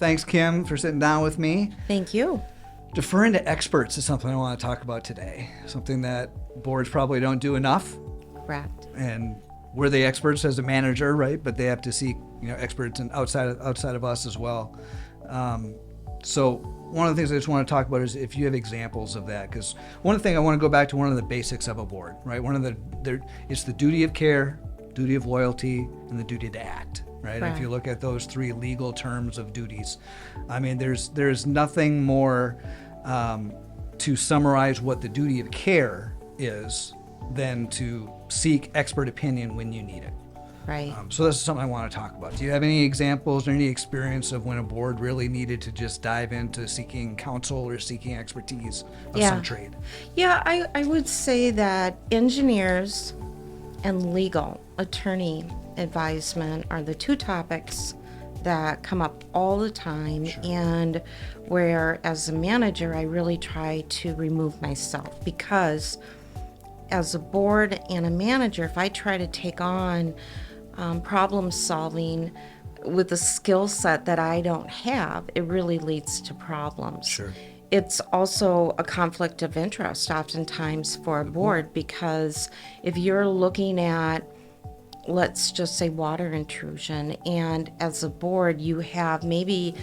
Thanks, Kim, for sitting down with me. Thank you. Deferring to experts is something I want to talk about today. Something that boards probably don't do enough. Correct. And we're the experts as a manager, right? But they have to seek, experts and outside of us as well. So one of the things I just want to talk about is if you have examples of that, because one thing I want to go back to one of the basics of a board, right? It's the duty of care, duty of loyalty, and the duty to act, right? Right. If you look at those three legal terms of duties, I mean, there's nothing more to summarize what the duty of care is than to seek expert opinion when you need it. Right. So this is something I want to talk about. Do you have any examples or any experience of when a board really needed to just dive into seeking counsel or seeking expertise of some trade? Yeah, I would say that engineers and legal attorney advisement are the two topics that come up all the time. Sure. And where as a manager I really try to remove myself, because as a board and a manager, if I try to take on problem solving with a skill set that I don't have, it really leads to problems. Sure. It's also a conflict of interest oftentimes for a board, because if you're looking at, let's just say, water intrusion, and as a board you have maybe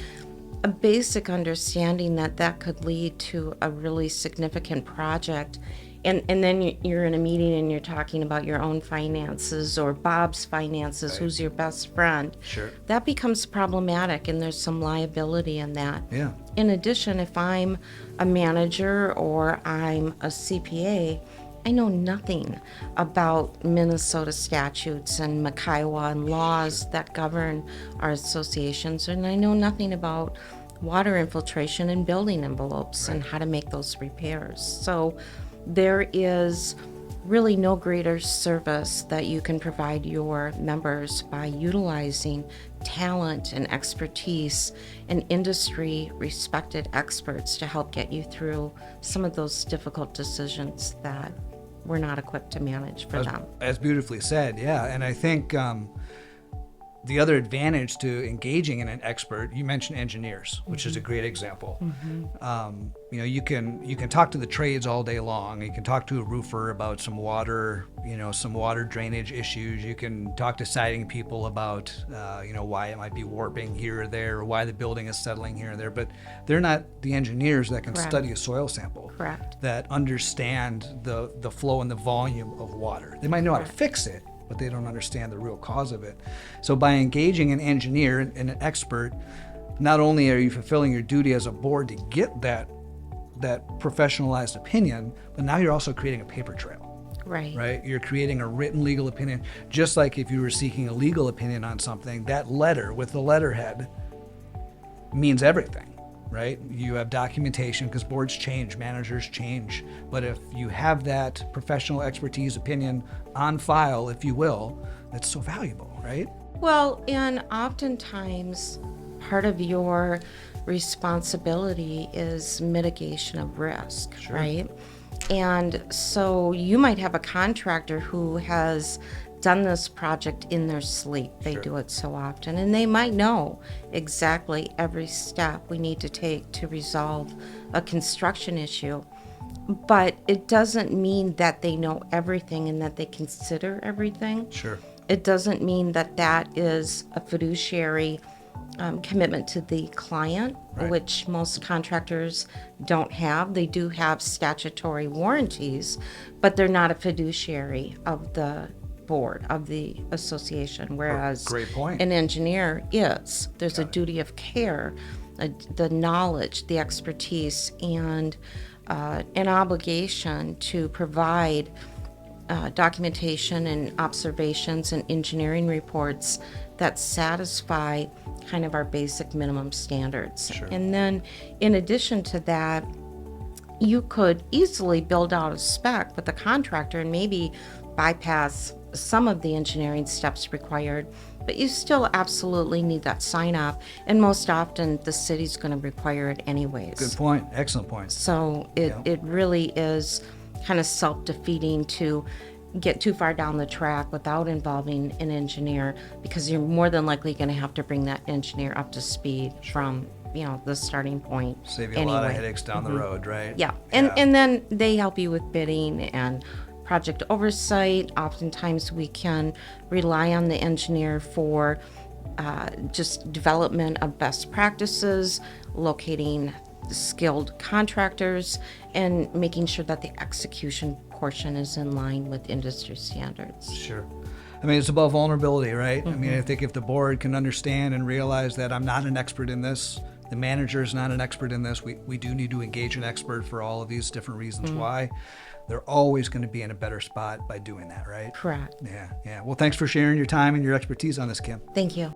a basic understanding that could lead to a really significant project, and then you're in a meeting and you're talking about your own finances or Bob's finances, Right. who's your best friend. Sure. That becomes problematic, and there's some liability in that. Yeah. In addition, if I'm a manager or I'm a CPA, I know nothing about Minnesota statutes and Kiowa and laws that govern our associations, and I know nothing about water infiltration and building envelopes and how to make those repairs. So there is really no greater service that you can provide your members by utilizing talent and expertise and industry respected experts to help get you through some of those difficult decisions that we're not equipped to manage for them. As beautifully said, yeah. And I think the other advantage to engaging in an expert, you mentioned engineers, which is a great example. You can talk to the trades all day long. You can talk to a roofer about some water drainage issues. You can talk to siding people about why it might be warping here or there, or why the building is settling here or there. But they're not the engineers that can Correct. study a soil sample. Correct. That understand the flow and the volume of water. They might know how to fix it, but they don't understand the real cause of it. So by engaging an engineer and an expert, not only are you fulfilling your duty as a board to get that professionalized opinion, but now you're also creating a paper trail. Right? You're creating a written legal opinion. Just like if you were seeking a legal opinion on something, that letter with the letterhead means everything. Right? You have documentation, because boards change, managers change. But if you have that professional expertise opinion on file, if you will, that's so valuable, right? Well, and oftentimes part of your responsibility is mitigation of risk, Sure. right? And so you might have a contractor who has done this project in their sleep. They Sure. do it so often, and they might know exactly every step we need to take to resolve a construction issue. But it doesn't mean that they know everything and that they consider everything. Sure. It doesn't mean that is a fiduciary commitment to the client, Right. which most contractors don't have. They do have statutory warranties, but they're not a fiduciary of the board, of the association, whereas Great point. an engineer is. There's a duty of care, the knowledge, the expertise, and an obligation to provide documentation and observations and engineering reports that satisfy kind of our basic minimum standards. Sure. And then in addition to that, you could easily build out a spec with the contractor and maybe bypass some of the engineering steps required, but you still absolutely need that sign off, and most often the city's going to require it anyways. Good point. Excellent point. So it really is kind of self-defeating to get too far down the track without involving an engineer, because you're more than likely going to have to bring that engineer up to speed from, the starting point. Save you a lot of headaches down the road, right? Yeah. And then they help you with bidding and project oversight. Oftentimes we can rely on the engineer for just development of best practices, locating skilled contractors, and making sure that the execution portion is in line with industry standards. Sure. I mean, it's about vulnerability, right? I mean, I think if the board can understand and realize that I'm not an expert in this, the manager is not an expert in this, we do need to engage an expert for all of these different reasons why. They're always going to be in a better spot by doing that, right? Correct. Yeah. Well, thanks for sharing your time and your expertise on this, Kim. Thank you.